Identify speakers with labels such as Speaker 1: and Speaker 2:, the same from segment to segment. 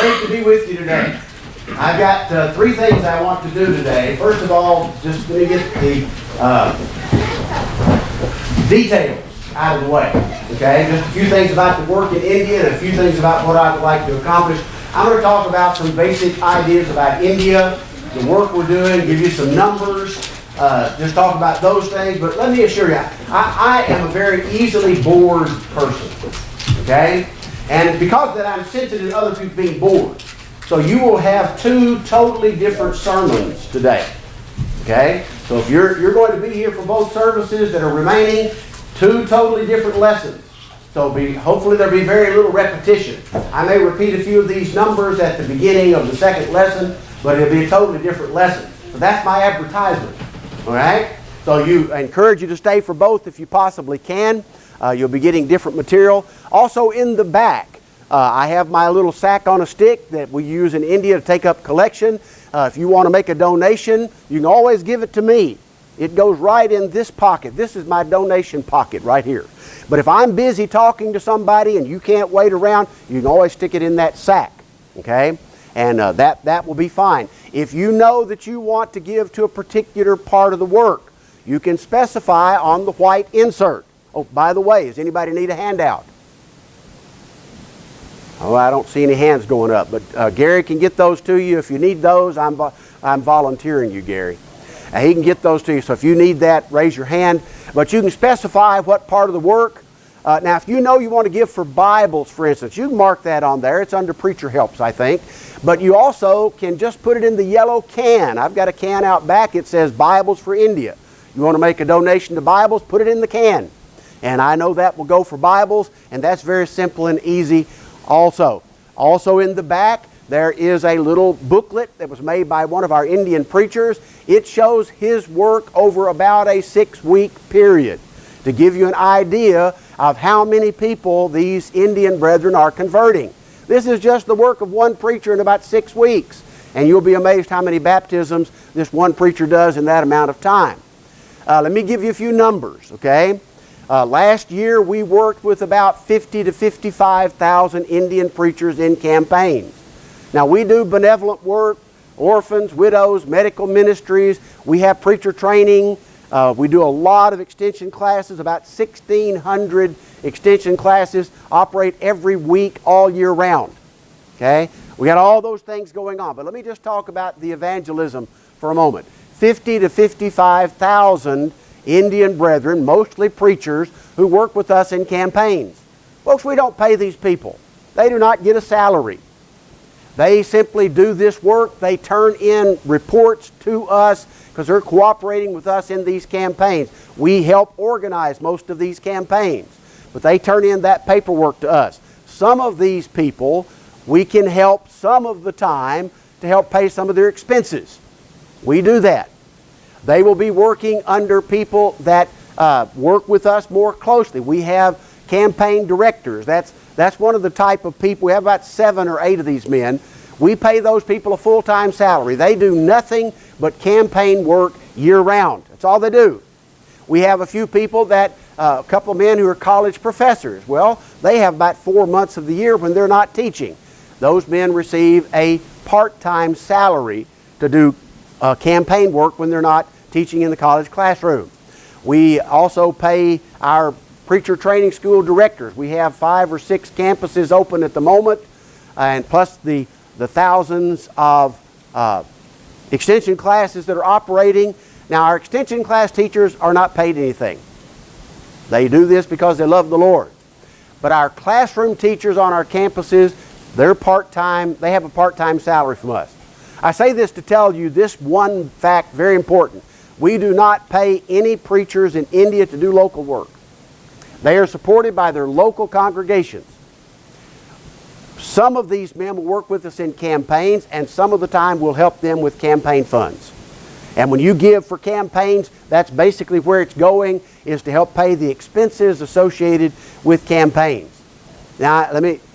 Speaker 1: Great to be with you today. I've got three things I want to do today. First of all, just let me get the details out of the way. Okay, just a few things about the work in India and a few things about what I would like to accomplish. I'm going to talk about some basic ideas about India, the work we're doing, give you some numbers, just talk about those things. But let me assure you, I am a very easily bored person. Okay? And because of that, I'm sensitive to other people being bored. So you will have two totally different sermons today. Okay? So if you're going to be here for both services that are remaining, two totally different lessons. So hopefully there'll be very little repetition. I may repeat a few of these numbers at the beginning of the second lesson, but it'll be a totally different lesson. So that's my advertisement. All right? So I encourage you to stay for both if you possibly can. You'll be getting different material. Also in the back, I have my little sack on a stick that we use in India to take up collection. If you want to make a donation, you can always give it to me. It goes right in this pocket. This is my donation pocket right here. But if I'm busy talking to somebody and you can't wait around, you can always stick it in that sack. Okay? And that will be fine. If you know that you want to give to a particular part of the work, you can specify on the white insert. Oh, by the way, does anybody need a handout? Oh, I don't see any hands going up, but Gary can get those to you. If you need those, I'm volunteering you, Gary. He can get those to you, so if you need that, raise your hand. But you can specify what part of the work. Now, if you know you want to give for Bibles, for instance, you can mark that on there. It's under Preacher Helps, I think. But you also can just put it in the yellow can. I've got a can out back. It says Bibles for India. You want to make a donation to Bibles, put it in the can. And I know that will go for Bibles, and that's very simple and easy also. Also in the back, there is a little booklet that was made by one of our Indian preachers. It shows his work over about a 6-week period to give you an idea of how many people these Indian brethren are converting. This is just the work of one preacher in about 6 weeks, and you'll be amazed how many baptisms this one preacher does in that amount of time. Let me give you a few numbers, okay? Last year we worked with about 50 to 55,000 Indian preachers in campaigns. Now we do benevolent work, orphans, widows, medical ministries. We have preacher training. We do a lot of extension classes. About 1,600 extension classes operate every week all year round. Okay? We got all those things going on. But let me just talk about the evangelism for a moment. 50 to 55,000 Indian brethren, mostly preachers, who work with us in campaigns. Folks, we don't pay these people. They do not get a salary. They simply do this work. They turn in reports to us because they're cooperating with us in these campaigns. We help organize most of these campaigns, but they turn in that paperwork to us. Some of these people, we can help some of the time to help pay some of their expenses. We do that. They will be working under people that work with us more closely. We have campaign directors. That's one of the type of people. We have about 7 or 8 of these men. We pay those people a full-time salary. They do nothing but campaign work year-round. That's all they do. We have a few people a couple of men who are college professors. Well, they have about 4 months of the year when they're not teaching. Those men receive a part-time salary to do campaign work when they're not teaching in the college classroom. We also pay our preacher training school directors. We have 5 or 6 campuses open at the moment, and plus the thousands of extension classes that are operating. Now, our extension class teachers are not paid anything. They do this because they love the Lord. But our classroom teachers on our campuses, they're part-time. They have a part-time salary from us. I say this to tell you this one fact, very important. We do not pay any preachers in India to do local work. They are supported by their local congregations. Some of these men will work with us in campaigns, and some of the time we'll help them with campaign funds. And when you give for campaigns, that's basically where it's going, is to help pay the expenses associated with campaigns. Now,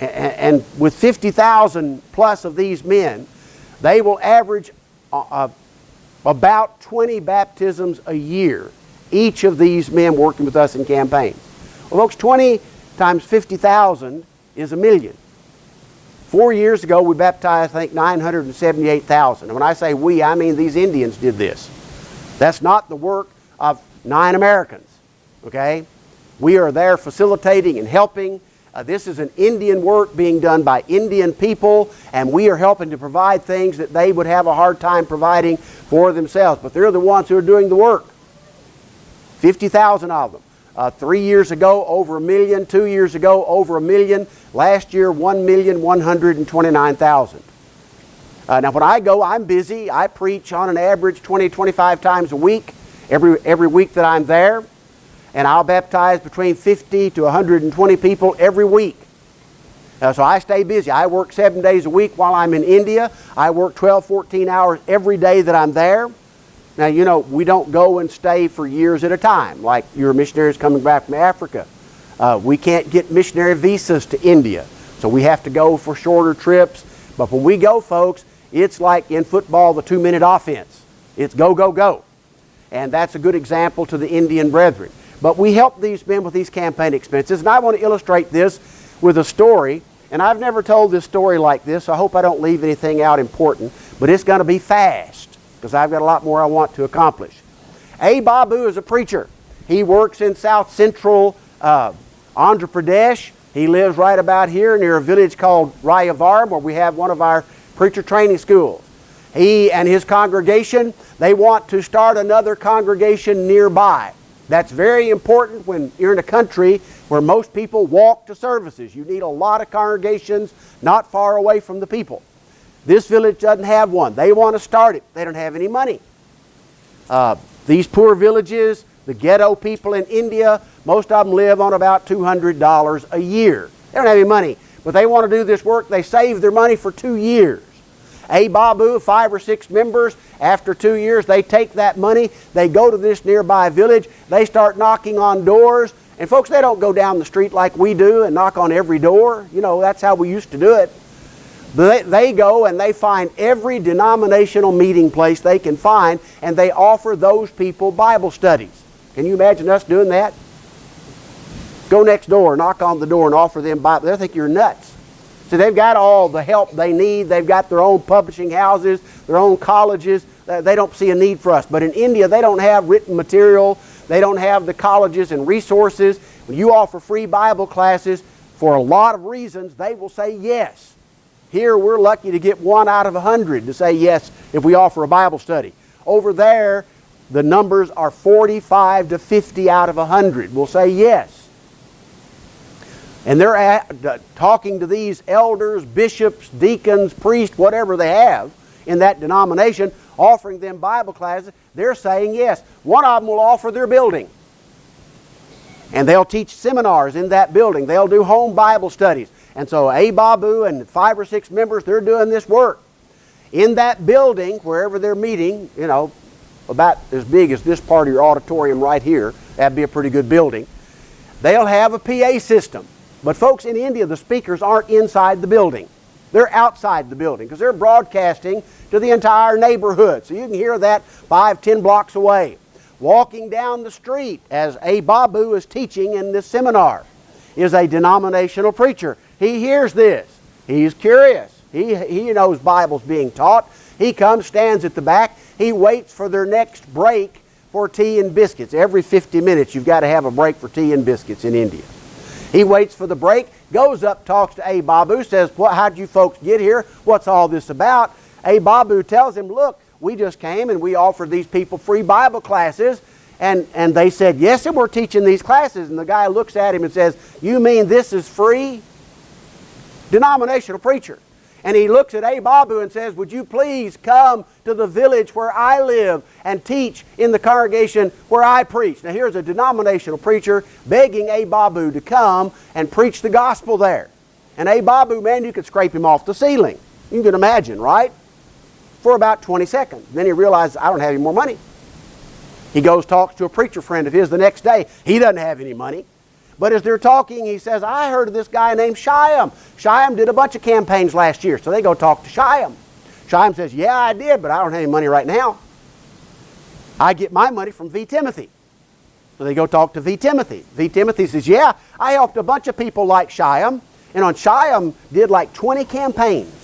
Speaker 1: and with 50,000 plus of these men, they will average about 20 baptisms a year, each of these men working with us in campaigns. Well, folks, 20 times 50,000 is $1 million. 4 years ago, we baptized, I think, 978,000. And when I say we, I mean these Indians did this. That's not the work of 9 Americans, okay? We are there facilitating and helping. This is an Indian work being done by Indian people, and we are helping to provide things that they would have a hard time providing for themselves. But they're the ones who are doing the work. 50,000 of them. 3 years ago, over 1 million. 2 years ago, over 1 million. Last year, 1,129,000. Now, when I go, I'm busy. I preach on an average 20, 25 times a week, every week that I'm there. And I'll baptize between 50 to 120 people every week. So I stay busy. I work 7 days a week while I'm in India. I work 12, 14 hours every day that I'm there. Now, you know, we don't go and stay for years at a time, like your missionaries coming back from Africa. We can't get missionary visas to India, so we have to go for shorter trips. But when we go, folks, it's like in football, the 2-minute offense. It's go, go, go. And that's a good example to the Indian brethren. But we help these men with these campaign expenses, and I want to illustrate this with a story. And I've never told this story like this, so I hope I don't leave anything out important, but it's going to be fast, because I've got a lot more I want to accomplish. A. Babu is a preacher. He works in south central Andhra Pradesh. He lives right about here near a village called Rayavar, where we have one of our preacher training schools. He and his congregation, they want to start another congregation nearby. That's very important when you're in a country where most people walk to services. You need a lot of congregations not far away from the people. This village doesn't have one. They want to start it. They don't have any money. These poor villages, the ghetto people in India, most of them live on about $200 a year. They don't have any money, but they want to do this work. They save their money for 2 years. A. Babu, 5 or 6 members, after 2 years, they take that money, they go to this nearby village, they start knocking on doors. And folks, they don't go down the street like we do and knock on every door. You know, that's how we used to do it. They go and they find every denominational meeting place they can find, and they offer those people Bible studies. Can you imagine us doing that? Go next door, knock on the door, and offer them Bible. They'll think you're nuts. So they've got all the help they need. They've got their own publishing houses, their own colleges. They don't see a need for us. But in India, they don't have written material. They don't have the colleges and resources. When you offer free Bible classes, for a lot of reasons, they will say yes. Here, we're lucky to get 1 out of 100 to say yes if we offer a Bible study. Over there, the numbers are 45 to 50 out of 100 will say yes. And they're talking to these elders, bishops, deacons, priests, whatever they have in that denomination, offering them Bible classes. They're saying yes. One of them will offer their building. And they'll teach seminars in that building. They'll do home Bible studies. And so A. Babu and 5 or 6 members, they're doing this work. In that building, wherever they're meeting, you know, about as big as this part of your auditorium right here, that'd be a pretty good building, they'll have a PA system. But folks, in India, the speakers aren't inside the building. They're outside the building because they're broadcasting to the entire neighborhood. So you can hear that 5, 10 blocks away. Walking down the street, as A. Babu is teaching in this seminar, is a denominational preacher. He hears this. He's curious. He knows Bible's being taught. He comes, stands at the back. He waits for their next break for tea and biscuits. Every 50 minutes, you've got to have a break for tea and biscuits in India. He waits for the break, goes up, talks to A. Babu, says, how'd you folks get here? What's all this about? A. Babu tells him, look, we just came and we offered these people free Bible classes. And they said, yes, and we're teaching these classes. And the guy looks at him and says, you mean this is free? Denominational preacher. And he looks at A. Babu and says, would you please come to the village where I live and teach in the congregation where I preach? Now here's a denominational preacher begging A. Babu to come and preach the gospel there. And A. Babu, man, you could scrape him off the ceiling. You can imagine, right? For about 20 seconds. Then he realizes, I don't have any more money. He goes, talks to a preacher friend of his the next day. He doesn't have any money. But as they're talking, he says, I heard of this guy named Shyam. Shyam did a bunch of campaigns last year. So they go talk to Shyam. Shyam says, yeah, I did, but I don't have any money right now. I get my money from V. Timothy. So they go talk to V. Timothy. V. Timothy says, yeah, I helped a bunch of people like Shyam. And Shyam did like 20 campaigns.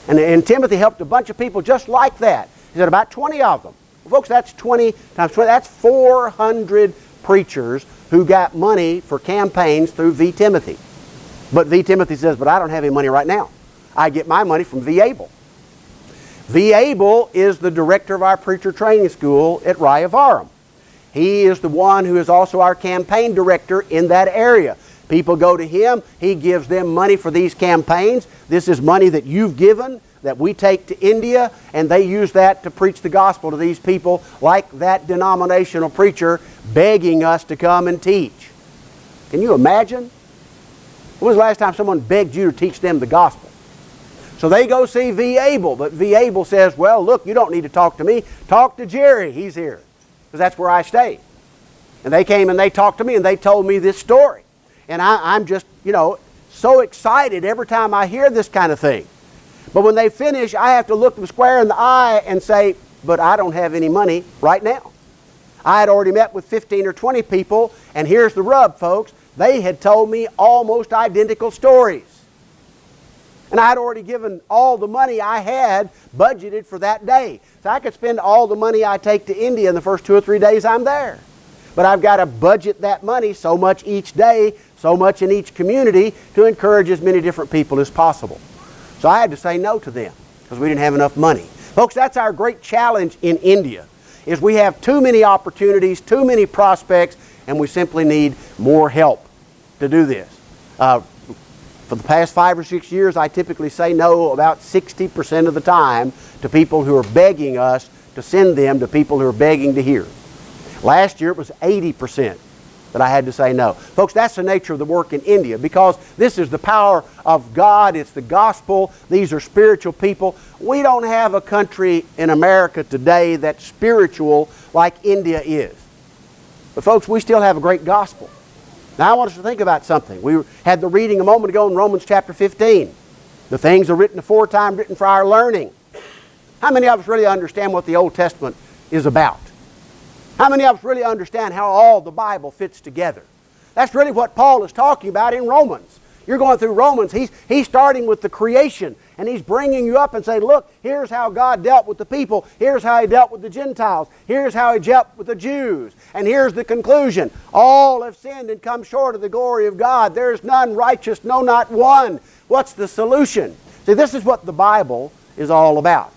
Speaker 1: And Timothy helped a bunch of people just like that. He said about 20 of them. Well, folks, that's 20 times 20. That's 400 preachers who got money for campaigns through V. Timothy. But V. Timothy says, but I don't have any money right now. I get my money from V. Abel. V. Abel is the director of our preacher training school at Rayavaram. He is the one who is also our campaign director in that area. People go to him. He gives them money for these campaigns. This is money that you've given, that we take to India, and they use that to preach the gospel to these people, like that denominational preacher begging us to come and teach. Can you imagine? When was the last time someone begged you to teach them the gospel? So they go see V. Abel, but V. Abel says, well, look, you don't need to talk to me. Talk to Jerry. He's here, because that's where I stay. And they came and they talked to me, and they told me this story. And I'm just, so excited every time I hear this kind of thing. But when they finish, I have to look them square in the eye and say, but I don't have any money right now. I had already met with 15 or 20 people, and here's the rub, folks. They had told me almost identical stories. And I had already given all the money I had budgeted for that day. So I could spend all the money I take to India in the first 2 or 3 days I'm there. But I've got to budget that money so much each day, so much in each community to encourage as many different people as possible. So I had to say no to them because we didn't have enough money. Folks, that's our great challenge in India, is we have too many opportunities, too many prospects, and we simply need more help to do this. For the past 5 or 6 years, I typically say no about 60% of the time to people who are begging us to send them to people who are begging to hear. Last year it was 80% that I had to say no. Folks, that's the nature of the work in India, because this is the power of God. It's the gospel. These are spiritual people. We don't have a country in America today that's spiritual like India is. But folks, we still have a great gospel. Now I want us to think about something. We had the reading a moment ago in Romans chapter 15. The things are written aforetime, written for our learning. How many of us really understand what the Old Testament is about? How many of us really understand how all the Bible fits together? That's really what Paul is talking about in Romans. You're going through Romans. He's starting with the creation, and he's bringing you up and saying, look, here's how God dealt with the people. Here's how he dealt with the Gentiles. Here's how he dealt with the Jews. And here's the conclusion. All have sinned and come short of the glory of God. There is none righteous, no, not one. What's the solution? See, this is what the Bible is all about.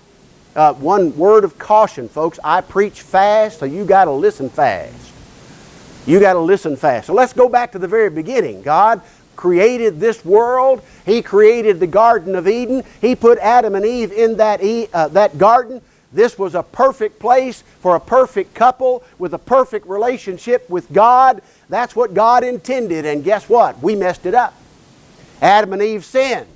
Speaker 1: One word of caution, folks. I preach fast, so you got to listen fast. You got to listen fast. So let's go back to the very beginning. God created this world. He created the Garden of Eden. He put Adam and Eve in that garden. This was a perfect place for a perfect couple with a perfect relationship with God. That's what God intended, and guess what? We messed it up. Adam and Eve sinned.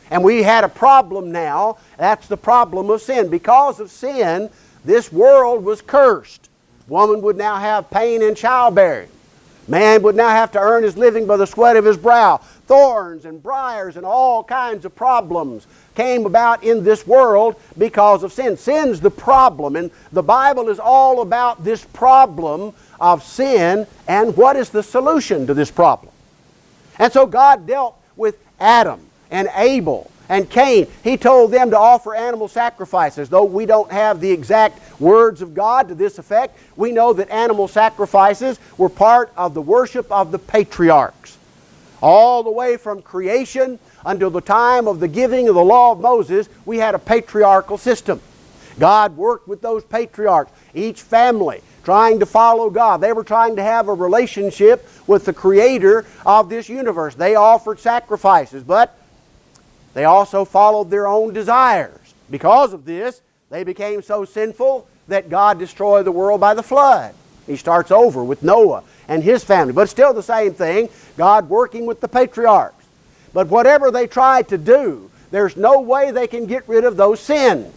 Speaker 1: And we had a problem now. That's the problem of sin. Because of sin, this world was cursed. Woman would now have pain in childbearing. Man would now have to earn his living by the sweat of his brow. Thorns and briars and all kinds of problems came about in this world because of sin. Sin's the problem, and the Bible is all about this problem of sin and what is the solution to this problem. And so God dealt with Adam and Abel and Cain. He told them to offer animal sacrifices. Though we don't have the exact words of God to this effect, we know that animal sacrifices were part of the worship of the patriarchs. All the way from creation until the time of the giving of the law of Moses, we had a patriarchal system. God worked with those patriarchs, each family trying to follow God. They were trying to have a relationship with the Creator of this universe. They offered sacrifices, but they also followed their own desires. Because of this, they became so sinful that God destroyed the world by the flood. He starts over with Noah and his family. But still the same thing, God working with the patriarchs. But whatever they try to do, there's no way they can get rid of those sins.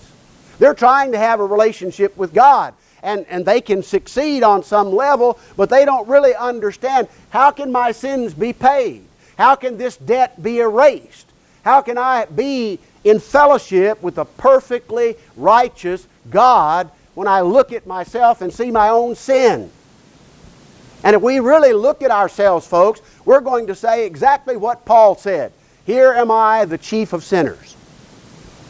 Speaker 1: They're trying to have a relationship with God. And they can succeed on some level, but they don't really understand, how can my sins be paid? How can this debt be erased? How can I be in fellowship with a perfectly righteous God when I look at myself and see my own sin? And if we really look at ourselves, folks, we're going to say exactly what Paul said. here am I, the chief of sinners.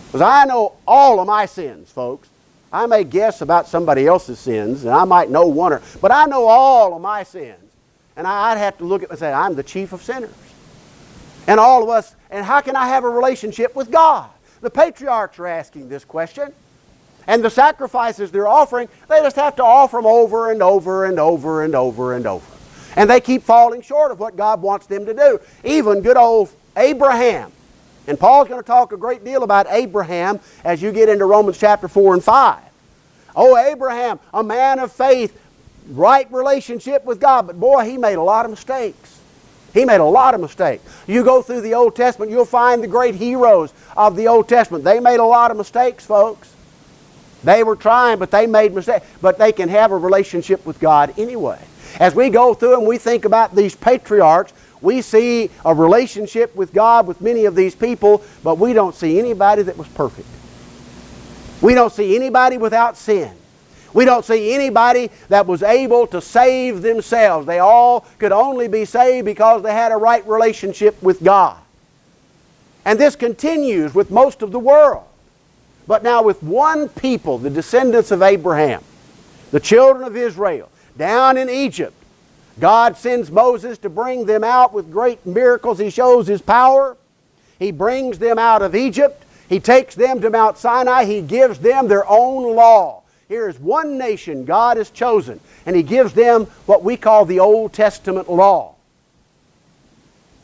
Speaker 1: Because I know all of my sins, folks. I may guess about somebody else's sins, and I might know one but I know all of my sins. And I'd have to look at it and say, I'm the chief of sinners. And all of us, and how can I have a relationship with God? The patriarchs are asking this question. And the sacrifices they're offering, they just have to offer them over and over and over and over and over. And they keep falling short of what God wants them to do. Even good old Abraham. And Paul's going to talk a great deal about Abraham as you get into Romans chapter 4 and 5. Oh, Abraham, a man of faith, right relationship with God. But boy, he made a lot of mistakes. He made a lot of mistakes. You go through the Old Testament, you'll find the great heroes of the Old Testament. They made a lot of mistakes, folks. They were trying, but they made mistakes. But they can have a relationship with God anyway. As we go through and we think about these patriarchs, we see a relationship with God with many of these people, but we don't see anybody that was perfect. We don't see anybody without sin. We don't see anybody that was able to save themselves. They all could only be saved because they had a right relationship with God. And this continues with most of the world. But now with one people, the descendants of Abraham, the children of Israel, down in Egypt, God sends Moses to bring them out with great miracles. He shows His power. He brings them out of Egypt. He takes them to Mount Sinai. He gives them their own law. Here is one nation God has chosen, and He gives them what we call the Old Testament law.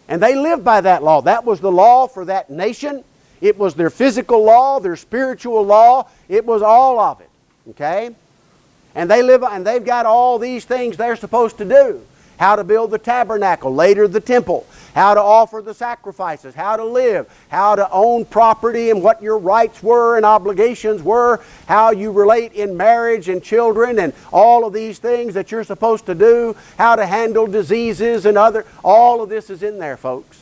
Speaker 1: And they lived by that law. That was the law for that nation. It was their physical law, their spiritual law. It was all of it. Okay? And they live, and they've got all these things they're supposed to do. How to build the tabernacle, later the temple, how to offer the sacrifices, how to live, how to own property and what your rights were and obligations were, how you relate in marriage and children and all of these things that you're supposed to do, how to handle diseases and all of this is in there, folks.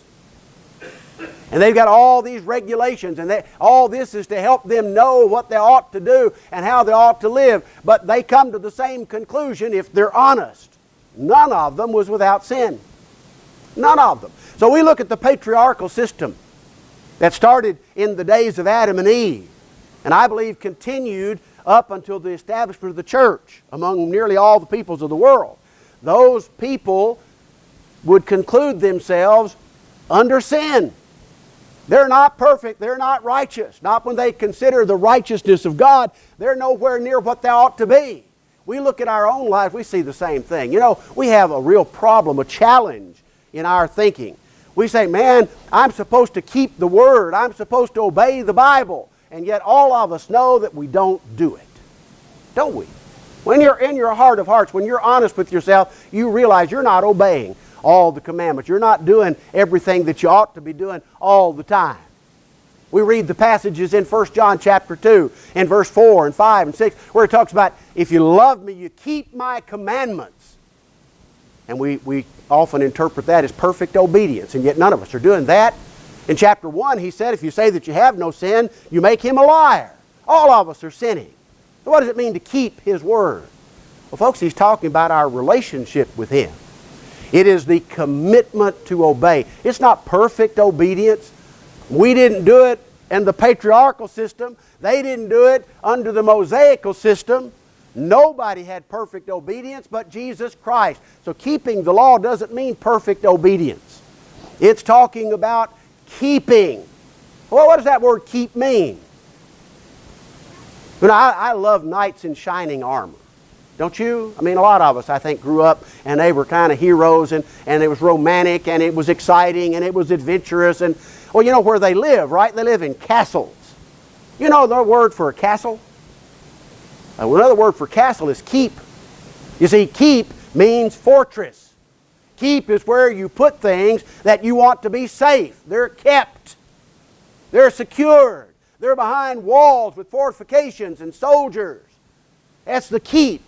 Speaker 1: And they've got all these regulations, and all this is to help them know what they ought to do and how they ought to live. But they come to the same conclusion if they're honest. None of them was without sin. None of them. So we look at the patriarchal system that started in the days of Adam and Eve, and I believe continued up until the establishment of the church among nearly all the peoples of the world. Those people would conclude themselves under sin. They're not perfect. They're not righteous. Not when they consider the righteousness of God. They're nowhere near what they ought to be. We look at our own lives, we see the same thing. You know, we have a real problem, a challenge in our thinking. We say, man, I'm supposed to keep the Word. I'm supposed to obey the Bible. And yet all of us know that we don't do it. Don't we? When you're in your heart of hearts, when you're honest with yourself, you realize you're not obeying all the commandments. You're not doing everything that you ought to be doing all the time. We read the passages in 1 John chapter 2 in verse 4 and 5 and 6 where it talks about, if you love me, you keep my commandments. And we often interpret that as perfect obedience, and yet none of us are doing that. In chapter 1 he said, if you say that you have no sin, you make him a liar. All of us are sinning. So what does it mean to keep His Word? Well, folks, he's talking about our relationship with Him. It is the commitment to obey. It's not perfect obedience. We didn't do it in the patriarchal system. They didn't do it under the Mosaical system. Nobody had perfect obedience but Jesus Christ. So keeping the law doesn't mean perfect obedience. It's talking about keeping. Well, what does that word keep mean? You know, I love knights in shining armor. Don't you? I mean, a lot of us, I think, grew up and they were kind of heroes, and it was romantic and it was exciting and it was adventurous. And, well, you know where they live, right? They live in castles. You know the word for a castle? Another word for castle is keep. You see, keep means fortress. Keep is where you put things that you want to be safe. They're kept. They're secured. They're behind walls with fortifications and soldiers. That's the keep.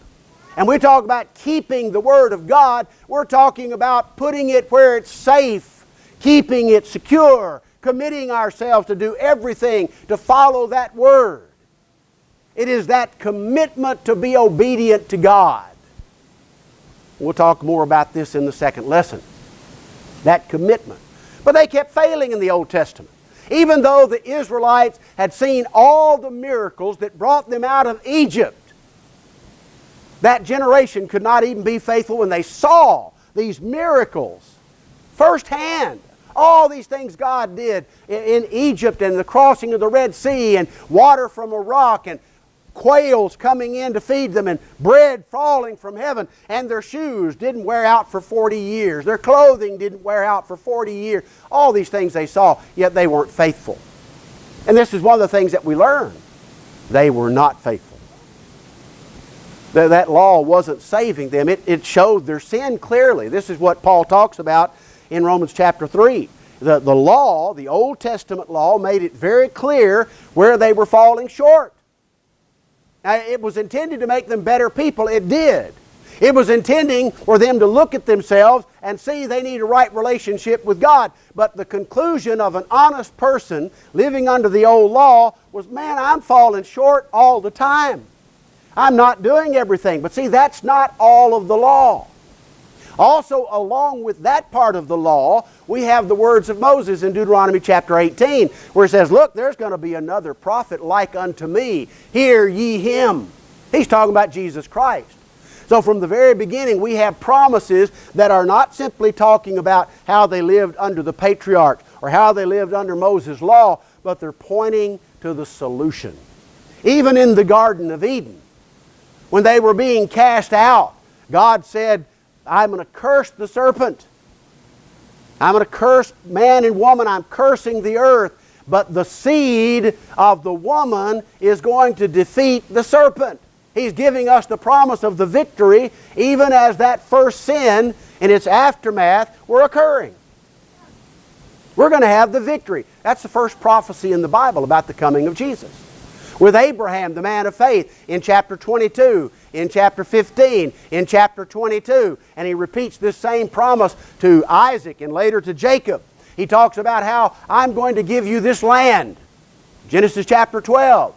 Speaker 1: And we talk about keeping the Word of God. We're talking about putting it where it's safe, keeping it secure, committing ourselves to do everything to follow that Word. It is that commitment to be obedient to God. We'll talk more about this in the second lesson. That commitment. But they kept failing in the Old Testament. Even though the Israelites had seen all the miracles that brought them out of Egypt, that generation could not even be faithful when they saw these miracles firsthand. All these things God did in Egypt, and the crossing of the Red Sea, and water from a rock, and quails coming in to feed them, and bread falling from heaven, and their shoes didn't wear out for 40 years. Their clothing didn't wear out for 40 years. All these things they saw, yet they weren't faithful. And this is one of the things that we learn. They were not faithful. That law wasn't saving them. It showed their sin clearly. This is what Paul talks about in Romans chapter 3. The law, the Old Testament law, made it very clear where they were falling short. Now, it was intended to make them better people. It did. It was intending for them to look at themselves and see they need a right relationship with God. But the conclusion of an honest person living under the old law was, man, I'm falling short all the time. I'm not doing everything. But see, that's not all of the law. Also, along with that part of the law, we have the words of Moses in Deuteronomy chapter 18, where it says, look, there's going to be another prophet like unto me. Hear ye him. He's talking about Jesus Christ. So from the very beginning, we have promises that are not simply talking about how they lived under the patriarchs or how they lived under Moses' law, but they're pointing to the solution. Even in the Garden of Eden, when they were being cast out, God said, I'm going to curse the serpent. I'm going to curse man and woman. I'm cursing the earth. But the seed of the woman is going to defeat the serpent. He's giving us the promise of the victory, even as that first sin and its aftermath were occurring. We're going to have the victory. That's the first prophecy in the Bible about the coming of Jesus. With Abraham, the man of faith, in chapter 22, in chapter 15, in chapter 22. And he repeats this same promise to Isaac and later to Jacob. He talks about how I'm going to give you this land. Genesis chapter 12.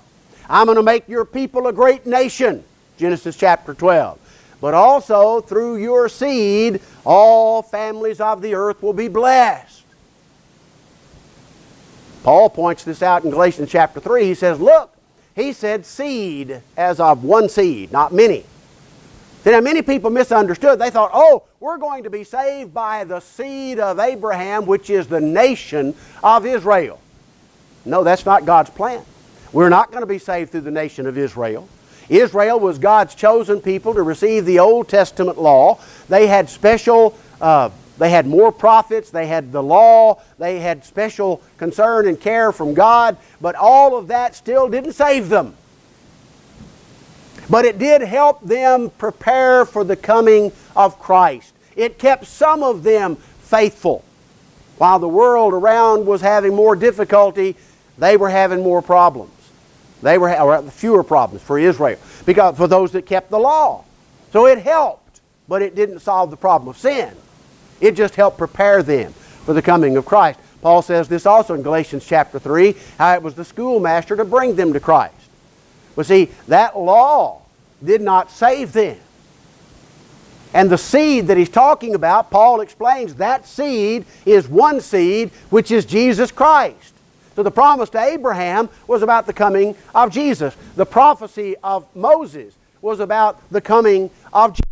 Speaker 1: I'm going to make your people a great nation. Genesis chapter 12. But also through your seed, all families of the earth will be blessed. Paul points this out in Galatians chapter 3. He says, look, he said seed as of one seed, not many. See, now many people misunderstood. They thought, oh, we're going to be saved by the seed of Abraham, which is the nation of Israel. No, that's not God's plan. We're not going to be saved through the nation of Israel. Israel was God's chosen people to receive the Old Testament law. They had they had more prophets, they had the law, they had special concern and care from God, but all of that still didn't save them. But it did help them prepare for the coming of Christ. It kept some of them faithful. While the world around was having more difficulty, they were having more problems. They were fewer problems for Israel, because for those that kept the law. So it helped, but it didn't solve the problem of sin. It just helped prepare them for the coming of Christ. Paul says this also in Galatians chapter 3, how it was the schoolmaster to bring them to Christ. But see, that law did not save them. And the seed that he's talking about, Paul explains, that seed is one seed, which is Jesus Christ. So the promise to Abraham was about the coming of Jesus. The prophecy of Moses was about the coming of Jesus.